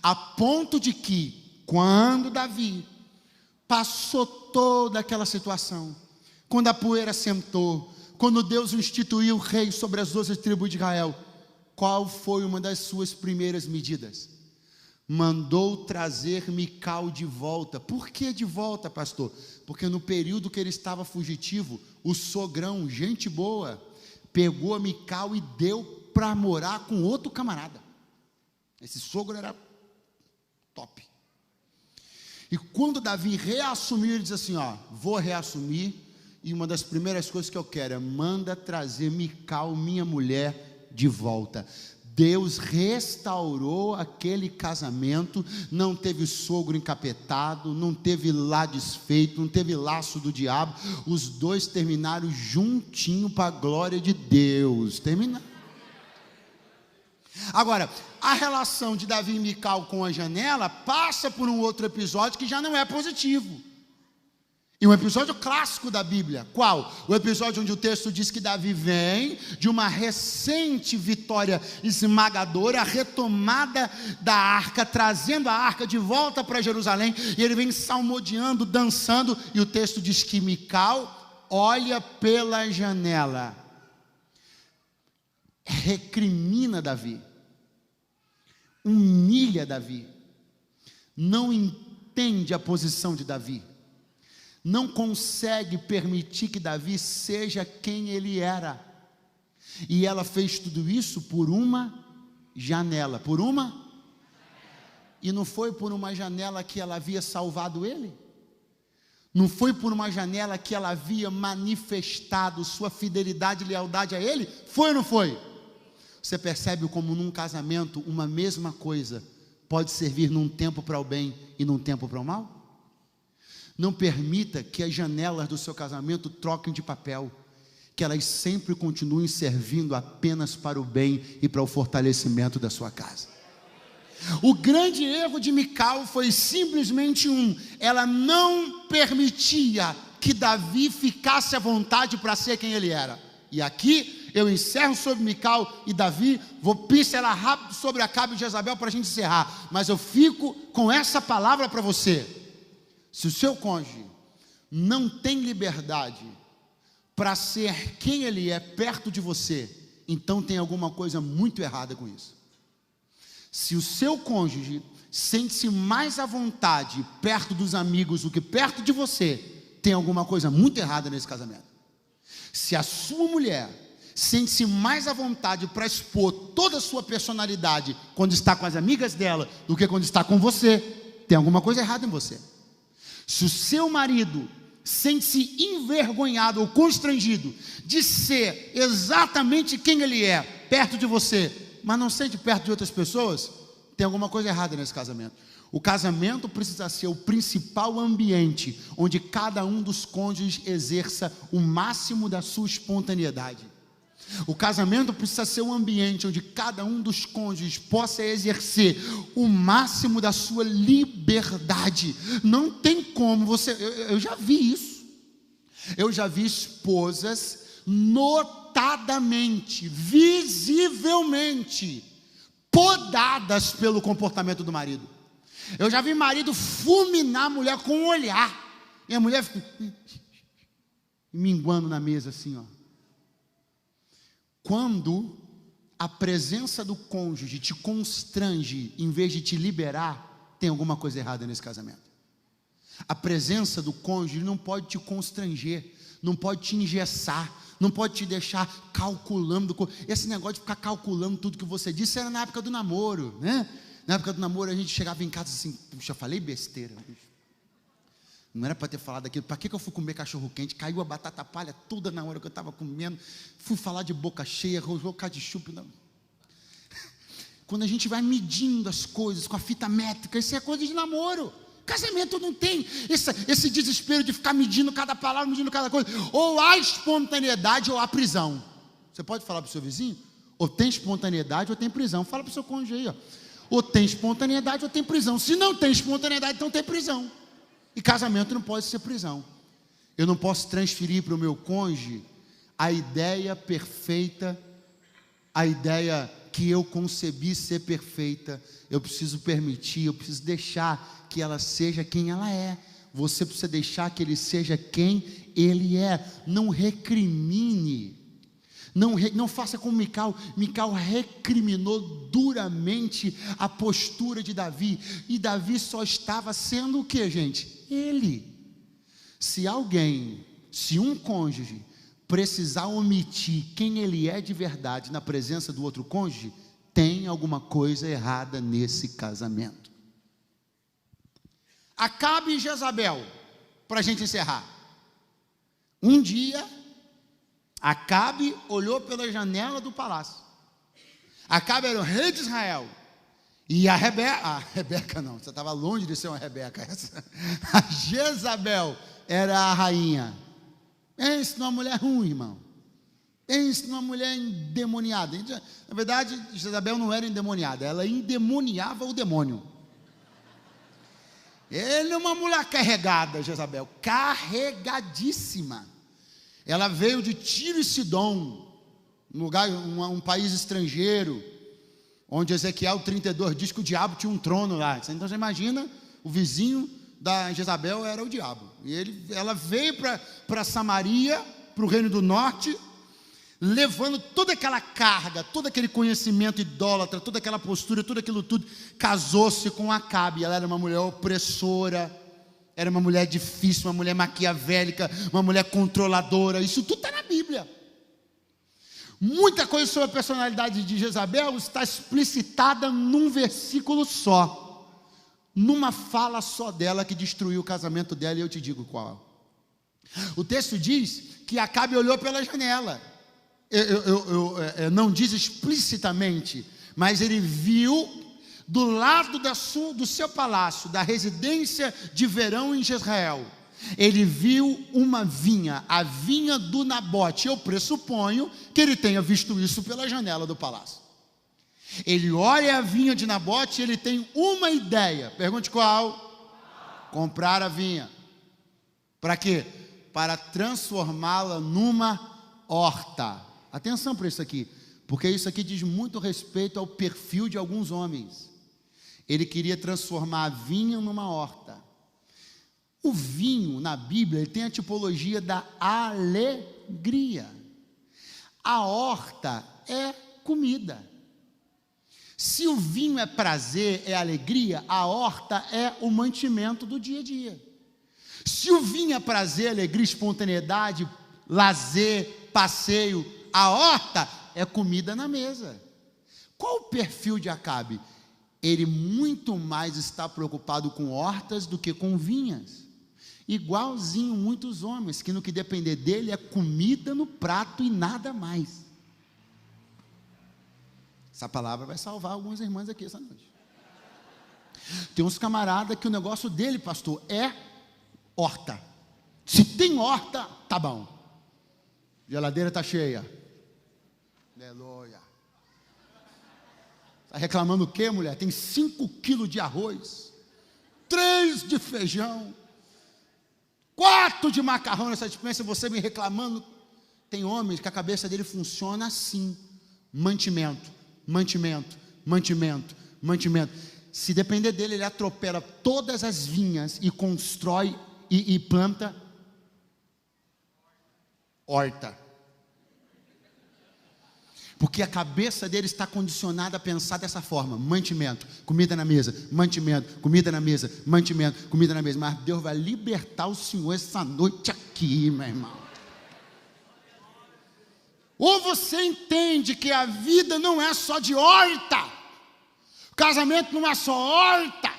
a ponto de que, quando Davi passou toda aquela situação, quando a poeira sentou, quando Deus instituiu o rei sobre as 12 tribos de Israel, qual foi uma das suas primeiras medidas? Mandou trazer Mical de volta. Por que de volta, pastor? Porque no período que ele estava fugitivo, o sogrão, gente boa, pegou a Mical e deu para morar com outro camarada. Esse sogro era top. E quando Davi reassumiu, ele diz assim, vou reassumir, e uma das primeiras coisas que eu quero é, manda trazer Mical, minha mulher, de volta. Deus restaurou aquele casamento, não teve sogro encapetado, não teve lá desfeito, não teve laço do diabo, os dois terminaram juntinho para a glória de Deus. Terminaram. Agora, a relação de Davi e Mical com a janela passa por um outro episódio que já não é positivo. E um episódio clássico da Bíblia, qual? O episódio onde o texto diz que Davi vem de uma recente vitória esmagadora, a retomada da arca, trazendo a arca de volta para Jerusalém, e ele vem salmodiando, dançando, e o texto diz que Mical olha pela janela, recrimina Davi, humilha Davi, não entende a posição de Davi, não consegue permitir que Davi seja quem ele era, e ela fez tudo isso por uma janela, e não foi por uma janela que ela havia salvado ele, não foi por uma janela que ela havia manifestado sua fidelidade e lealdade a ele, foi ou não foi? Você percebe como num casamento uma mesma coisa pode servir num tempo para o bem e num tempo para o mal? Não permita que as janelas do seu casamento troquem de papel, que elas sempre continuem servindo apenas para o bem e para o fortalecimento da sua casa. O grande erro de Mical foi simplesmente ela não permitia que Davi ficasse à vontade para ser quem ele era. E aqui eu encerro sobre Mical e Davi, vou pincelar rápido sobre Acabe e Jezabel para a gente encerrar, mas eu fico com essa palavra para você. Se o seu cônjuge não tem liberdade para ser quem ele é perto de você, então tem alguma coisa muito errada com isso. Se o seu cônjuge sente-se mais à vontade perto dos amigos do que perto de você, tem alguma coisa muito errada nesse casamento. Se a sua mulher sente-se mais à vontade para expor toda a sua personalidade quando está com as amigas dela do que quando está com você, tem alguma coisa errada em você. Se o seu marido sente-se envergonhado ou constrangido de ser exatamente quem ele é perto de você, mas não sente perto de outras pessoas, tem alguma coisa errada nesse casamento. O casamento precisa ser o principal ambiente onde cada um dos cônjuges exerça o máximo da sua espontaneidade. O casamento precisa ser um ambiente onde cada um dos cônjuges possa exercer o máximo da sua liberdade. Não tem como você... Eu já vi isso. Eu já vi esposas notadamente, visivelmente podadas pelo comportamento do marido. Eu já vi marido fulminar a mulher com um olhar, e a mulher fica minguando na mesa assim, ó. Quando a presença do cônjuge te constrange em vez de te liberar, tem alguma coisa errada nesse casamento. A presença do cônjuge não pode te constranger, não pode te engessar, não pode te deixar calculando. Esse negócio de ficar calculando tudo que você disse era na época do namoro, né? Na época do namoro a gente chegava em casa assim, puxa, falei besteira, bicho. Não era para ter falado aquilo. Para que eu fui comer cachorro quente? Caiu a batata palha toda na hora que eu estava comendo. Fui falar de boca cheia, rosou ketchup. Não. Quando a gente vai medindo as coisas com a fita métrica, isso é coisa de namoro. Casamento não tem esse desespero de ficar medindo cada palavra, medindo cada coisa. Ou há espontaneidade ou há prisão. Você pode falar para o seu vizinho? Ou tem espontaneidade ou tem prisão. Fala para o seu cônjuge aí, ó. Ou tem espontaneidade ou tem prisão. Se não tem espontaneidade, então tem prisão. E casamento não pode ser prisão. Eu não posso transferir para o meu cônjuge a ideia perfeita, a ideia que eu concebi ser perfeita. Eu preciso permitir, eu preciso deixar que ela seja quem ela é. Você precisa deixar que ele seja quem ele é. Não recrimine. Não faça como Mical. Mical recriminou duramente a postura de Davi. E Davi só estava sendo o que, gente? Ele. Se um cônjuge precisar omitir quem ele é de verdade na presença do outro cônjuge, tem alguma coisa errada nesse casamento. Acabe e Jezabel, para a gente encerrar. Um dia, Acabe olhou pela janela do palácio. Acabe era o rei de Israel. E a Rebeca não, você estava longe de ser uma Rebeca. A Jezabel era a rainha. Pense numa mulher ruim, irmão. Pense numa mulher endemoniada. Na verdade, Jezabel não era endemoniada, ela endemoniava o demônio. Ele é uma mulher carregada, Jezabel, carregadíssima. Ela veio de Tiro e Sidom, um país estrangeiro, onde Ezequiel 32 diz que o diabo tinha um trono lá. Então você imagina, o vizinho da Jezabel era o diabo. E ela veio para Samaria, para o reino do norte, levando toda aquela carga, todo aquele conhecimento idólatra, toda aquela postura, tudo aquilo tudo. Casou-se com Acabe. Ela era uma mulher opressora, era uma mulher difícil, uma mulher maquiavélica, uma mulher controladora. Isso tudo está na Bíblia. Muita coisa sobre a personalidade de Jezabel está explicitada num versículo só, numa fala só dela que destruiu o casamento dela, e eu te digo qual. O texto diz que Acabe olhou pela janela. Não diz explicitamente, mas ele viu do lado do seu palácio, da residência de verão em Jezreel, ele viu uma vinha, a vinha do Nabote. Eu pressuponho que ele tenha visto isso pela janela do palácio. Ele olha a vinha de Nabote e ele tem uma ideia. Pergunte qual? Comprar a vinha. Para quê? Para transformá-la numa horta. Atenção para isso aqui, porque isso aqui diz muito respeito ao perfil de alguns homens. Ele queria transformar a vinha numa horta. O vinho, na Bíblia, ele tem a tipologia da alegria. A horta é comida. Se o vinho é prazer, é alegria, a horta é o mantimento do dia a dia. Se o vinho é prazer, alegria, espontaneidade, lazer, passeio, a horta é comida na mesa. Qual o perfil de Acabe? Ele muito mais está preocupado com hortas do que com vinhas. Igualzinho muitos homens, que no que depender dele é comida no prato e nada mais. Essa palavra vai salvar algumas irmãs aqui essa noite. Tem uns camaradas que o negócio dele, pastor, é horta. Se tem horta, tá bom. Geladeira está cheia. Aleluia. Está reclamando o quê, mulher? Tem 5 quilos de arroz, 3 de feijão, 4 de macarrão nessa dispensa, você me reclamando. Tem homens que a cabeça dele funciona assim: mantimento, mantimento, mantimento, mantimento. Se depender dele, ele atropela todas as vinhas e constrói e planta horta. Porque a cabeça dele está condicionada a pensar dessa forma: mantimento, comida na mesa, mantimento, comida na mesa, mantimento, comida na mesa. Mas Deus vai libertar o senhor essa noite aqui, meu irmão. Ou você entende que a vida não é só de horta, o casamento não é só horta,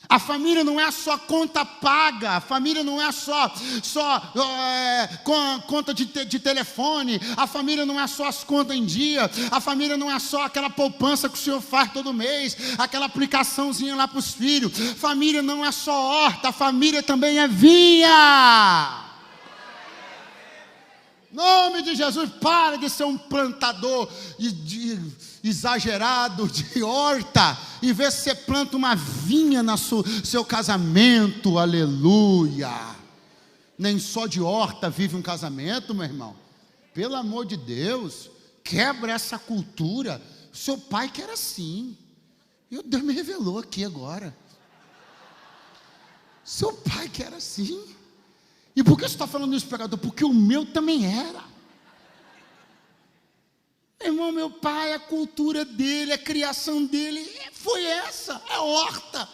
a família não é só conta paga, a família não é só conta de telefone, a família não é só as contas em dia, a família não é só aquela poupança que o senhor faz todo mês, aquela aplicaçãozinha lá para os filhos. Família não é só horta, a família também é vinha. Em nome de Jesus, para de ser um plantador exagerado de horta, e vê se você planta uma vinha no seu casamento. Aleluia. Nem só de horta vive um casamento, meu irmão. Pelo amor de Deus, quebra essa cultura. Seu pai que era assim, e Deus me revelou aqui agora. Seu pai que era assim. E por que você está falando isso, pregador? Porque o meu também era. Irmão, meu pai, a cultura dele, a criação dele foi essa, é horta.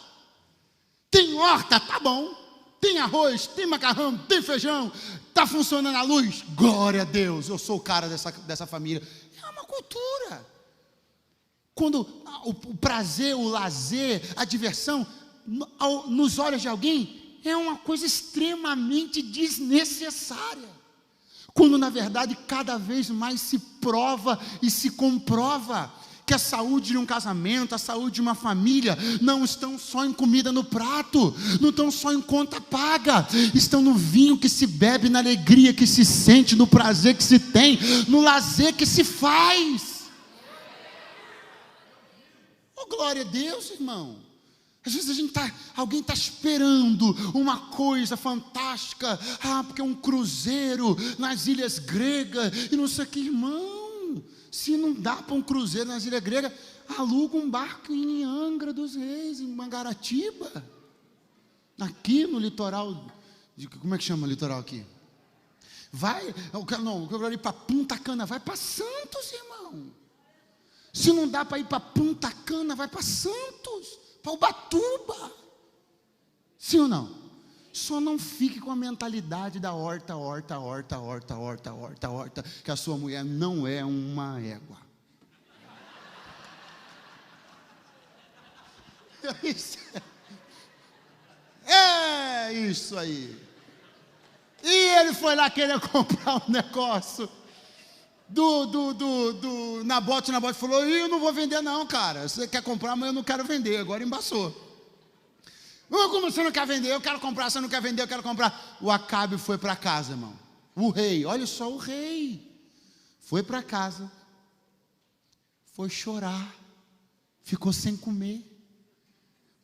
Tem horta, tá bom. Tem arroz, tem macarrão, tem feijão, está funcionando a luz. Glória a Deus, eu sou o cara dessa família. É uma cultura. Quando o prazer, o lazer, a diversão, nos olhos de alguém, é uma coisa extremamente desnecessária. Quando na verdade cada vez mais se prova e se comprova que a saúde de um casamento, a saúde de uma família não estão só em comida no prato, não estão só em conta paga, estão no vinho que se bebe, na alegria que se sente, no prazer que se tem, no lazer que se faz. Oh, glória a Deus, irmão. Às vezes alguém está esperando uma coisa fantástica, porque é um cruzeiro nas ilhas gregas, e não sei o que, irmão, se não dá para um cruzeiro nas ilhas gregas, aluga um barco em Angra dos Reis, em Mangaratiba, aqui no litoral, como é que chama o litoral aqui? Eu quero ir para Punta Cana, vai para Santos, irmão. Se não dá para ir para Punta Cana, vai para Santos, para Ubatuba. Sim ou não? Só não fique com a mentalidade da horta, que a sua mulher não é uma égua. É isso aí. E ele foi lá querer comprar um negócio do Nabote. O Nabote falou: eu não vou vender não, cara. Você quer comprar, mas eu não quero vender. Agora embaçou. Como você não quer vender? Eu quero comprar. Você não quer vender? Eu quero comprar. O Acabe foi para casa, irmão. O rei, olha só, o rei foi para casa, foi chorar, ficou sem comer,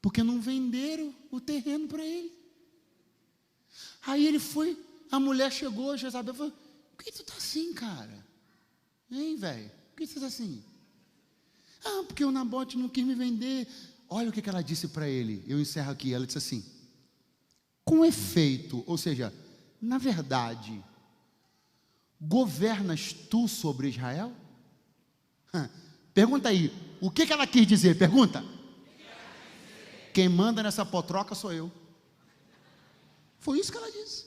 porque não venderam o terreno para ele. Aí ele foi, a mulher chegou, Jezabel falou: por que tu tá assim, cara? Hein, velho? Por que tu tá assim? Porque o Nabote não quis me vender. Olha o que ela disse para ele. Eu encerro aqui. Ela disse assim: com efeito, ou seja, na verdade, governas tu sobre Israel? Pergunta aí, o que ela quis dizer? Pergunta. Quem manda nessa potroca sou eu. Foi isso que ela disse.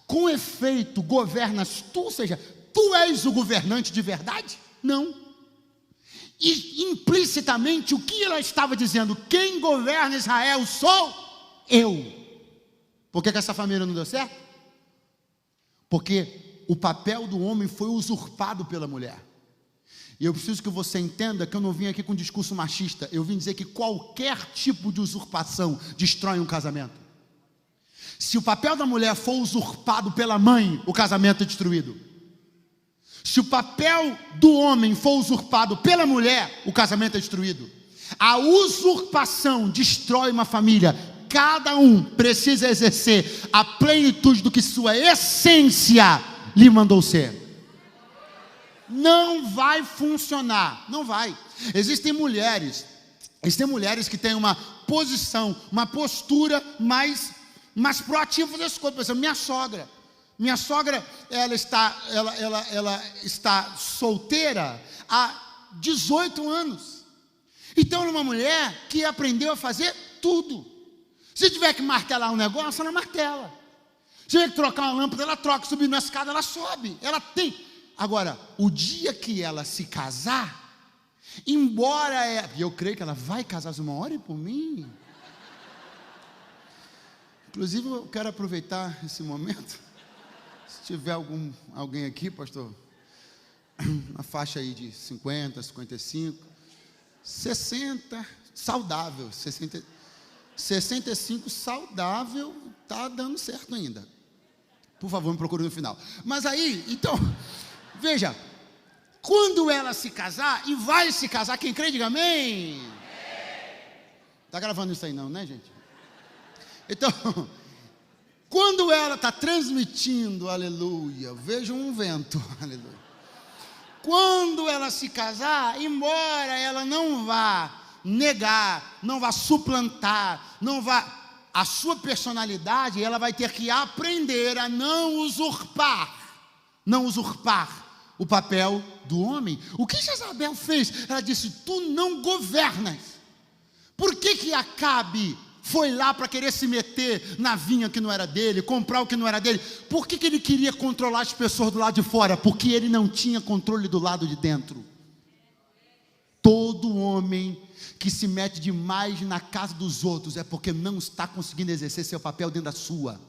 Com efeito, governas tu, ou seja, tu és o governante de verdade? Não. E implicitamente o que ela estava dizendo? Quem governa Israel sou eu. Por que essa família não deu certo? Porque o papel do homem foi usurpado pela mulher. E eu preciso que você entenda que eu não vim aqui com um discurso machista. Eu vim dizer que qualquer tipo de usurpação destrói um casamento. Se o papel da mulher for usurpado pela mãe, o casamento é destruído. Se o papel do homem for usurpado pela mulher, o casamento é destruído. A usurpação destrói uma família. Cada um precisa exercer a plenitude do que sua essência lhe mandou ser. Não vai funcionar, não vai. Existem mulheres que têm uma posição, uma postura mais proativa das coisas. Por exemplo, minha sogra, ela está solteira há 18 anos. Então ela é uma mulher que aprendeu a fazer tudo. Se tiver que martelar um negócio, ela martela. Se tiver que trocar uma lâmpada, ela troca. Subir na escada, ela sobe. Ela tem. Agora, o dia que ela se casar, embora e eu creio que ela vai casar, uma hora por mim. Inclusive, eu quero aproveitar esse momento. Se tiver alguém aqui, pastor, uma faixa aí de 50, 55, 60, saudável, 65 saudável, está dando certo ainda. Por favor, me procure no final. Mas aí, então, veja, quando ela se casar, e vai se casar, quem crê, diga amém. Está gravando isso aí não, né, gente? Então, quando ela está transmitindo, aleluia, vejo um vento, aleluia. Quando ela se casar, embora ela não vá negar, não vá suplantar, a sua personalidade, ela vai ter que aprender a não usurpar o papel do homem. O que Jezabel fez? Ela disse: tu não governas. Por que Acabe foi lá para querer se meter na vinha que não era dele, comprar o que não era dele? Por que ele queria controlar as pessoas do lado de fora? Porque ele não tinha controle do lado de dentro. Todo homem que se mete demais na casa dos outros é porque não está conseguindo exercer seu papel dentro da sua.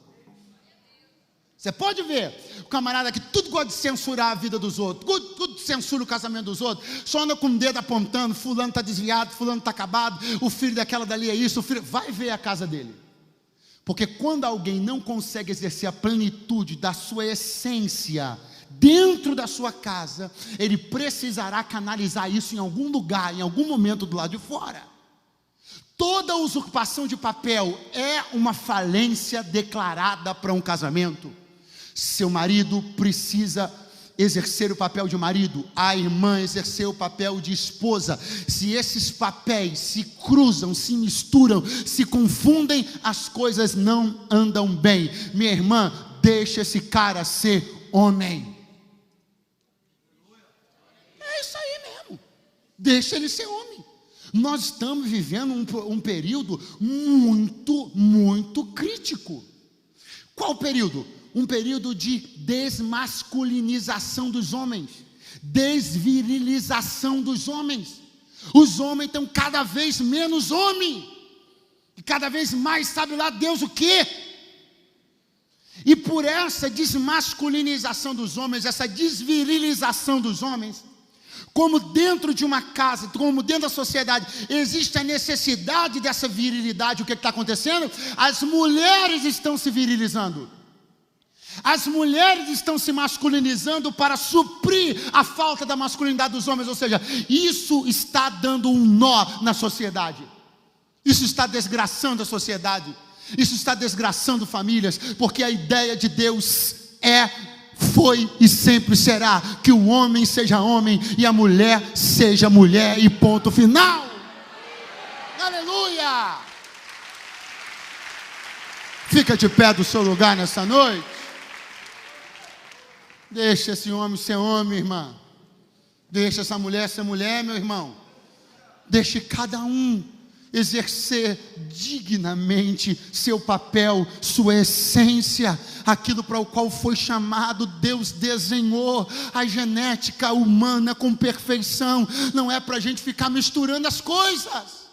Você pode ver o camarada que tudo gosta de censurar a vida dos outros, tudo censura o casamento dos outros, só anda com o dedo apontando: fulano está desviado, fulano está acabado, o filho daquela dali é isso, vai ver a casa dele. Porque quando alguém não consegue exercer a plenitude da sua essência dentro da sua casa, ele precisará canalizar isso em algum lugar, em algum momento do lado de fora. Toda usurpação de papel é uma falência declarada para um casamento. Seu marido precisa exercer o papel de marido, a irmã exercer o papel de esposa. Se esses papéis se cruzam, se misturam, se confundem, as coisas não andam bem. Minha irmã, deixa esse cara ser homem. É isso aí mesmo. Deixa ele ser homem. Nós estamos vivendo um período muito crítico. Qual período? Um período de desmasculinização dos homens, desvirilização dos homens. Os homens estão cada vez menos homem, e cada vez mais sabe lá Deus o quê? E por essa desmasculinização dos homens, essa desvirilização dos homens, como dentro de uma casa, como dentro da sociedade, existe a necessidade dessa virilidade. O que está acontecendo? As mulheres estão se virilizando. As mulheres estão se masculinizando para suprir a falta da masculinidade dos homens. Ou seja, isso está dando um nó na sociedade. Isso está desgraçando a sociedade. Isso está desgraçando famílias. Porque a ideia de Deus foi e sempre será que o homem seja homem e a mulher seja mulher, e ponto final. Aleluia! Fica de pé do seu lugar nessa noite. Deixa esse homem ser homem, irmã. Deixa essa mulher ser mulher, meu irmão. Deixe cada um exercer dignamente seu papel, sua essência, aquilo para o qual foi chamado. Deus desenhou a genética humana com perfeição. Não é para a gente ficar misturando as coisas.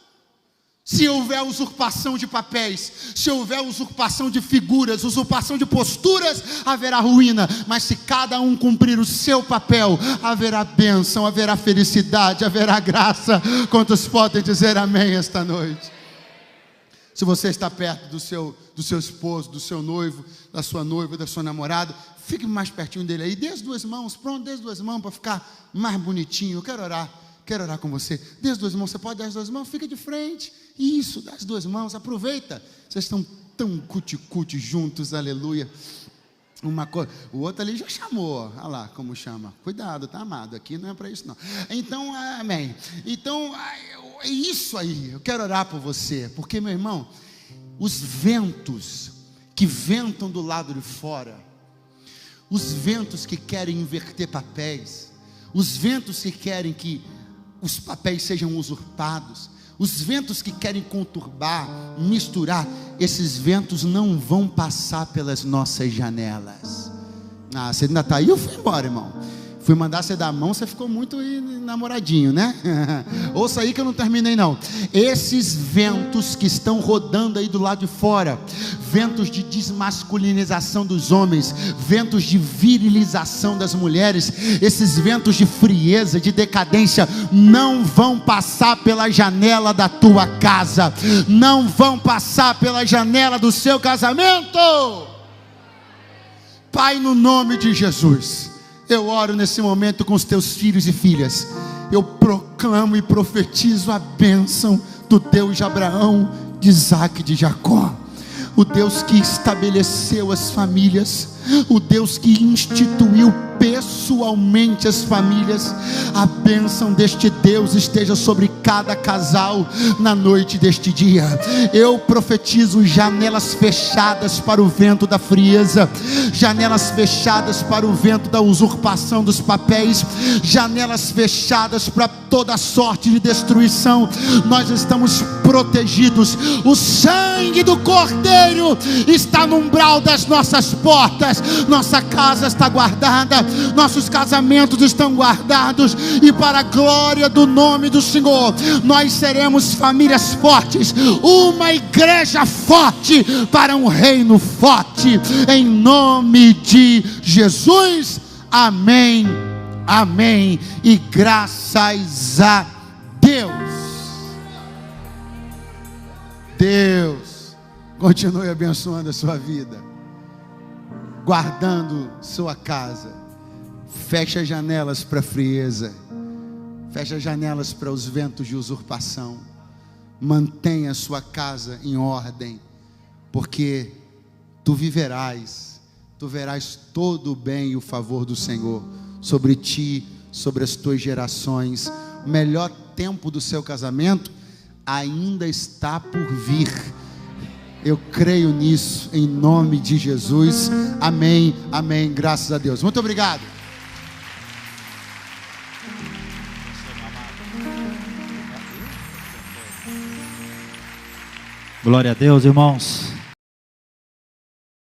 Se houver usurpação de papéis, se houver usurpação de figuras, usurpação de posturas, haverá ruína. Mas se cada um cumprir o seu papel, haverá bênção, haverá felicidade, haverá graça. Quantos podem dizer amém esta noite? Se você está perto do seu esposo, do seu noivo, da sua noiva, da sua namorada, fique mais pertinho dele aí. Dê as duas mãos, pronto, dê as duas mãos para ficar mais bonitinho. Eu quero orar com você. Dê as duas mãos, você pode dar as duas mãos? Fica de frente. Isso, dá as duas mãos, aproveita. Vocês estão tão cuti-cuti juntos, aleluia. O outro ali já chamou, olha lá como chama. Cuidado, tá, amado? Aqui não é para isso não. Então, amém. Então, é isso aí. Eu quero orar por você, porque, meu irmão, os ventos que ventam do lado de fora, os ventos que querem inverter papéis, os ventos que querem que os papéis sejam usurpados, os ventos que querem conturbar, misturar, esses ventos não vão passar pelas nossas janelas. Você ainda está aí ou foi embora, irmão? Fui mandar você dar a mão, você ficou muito namoradinho, né? Ouça aí que eu não terminei não. Esses ventos que estão rodando aí do lado de fora, ventos de desmasculinização dos homens, ventos de virilização das mulheres, esses ventos de frieza, de decadência, não vão passar pela janela da tua casa, não vão passar pela janela do seu casamento. Pai, no nome de Jesus, eu oro nesse momento com os teus filhos e filhas. Eu proclamo e profetizo a bênção do Deus de Abraão, de Isaac e de Jacó. O Deus que estabeleceu as famílias, o Deus que instituiu pessoalmente as famílias. A bênção deste Deus esteja sobre cada casal na noite deste dia. Eu profetizo janelas fechadas para o vento da frieza, janelas fechadas para o vento da usurpação dos papéis, janelas fechadas para toda sorte de destruição. Nós estamos protegidos. O sangue do Cordeiro está no umbral das nossas portas. Nossa casa está guardada, nossos casamentos estão guardados, e para a glória do nome do Senhor, nós seremos famílias fortes, uma igreja forte para um reino forte, em nome de Jesus. Amém, amém e graças a Deus. Deus continue abençoando a sua vida, guardando sua casa. Fecha as janelas para a frieza, fecha as janelas para os ventos de usurpação, mantenha sua casa em ordem, porque tu verás todo o bem e o favor do Senhor sobre ti, sobre as tuas gerações. O melhor tempo do seu casamento ainda está por vir. Eu creio nisso, em nome de Jesus. Amém, amém, graças a Deus. Muito obrigado. Glória a Deus, irmãos.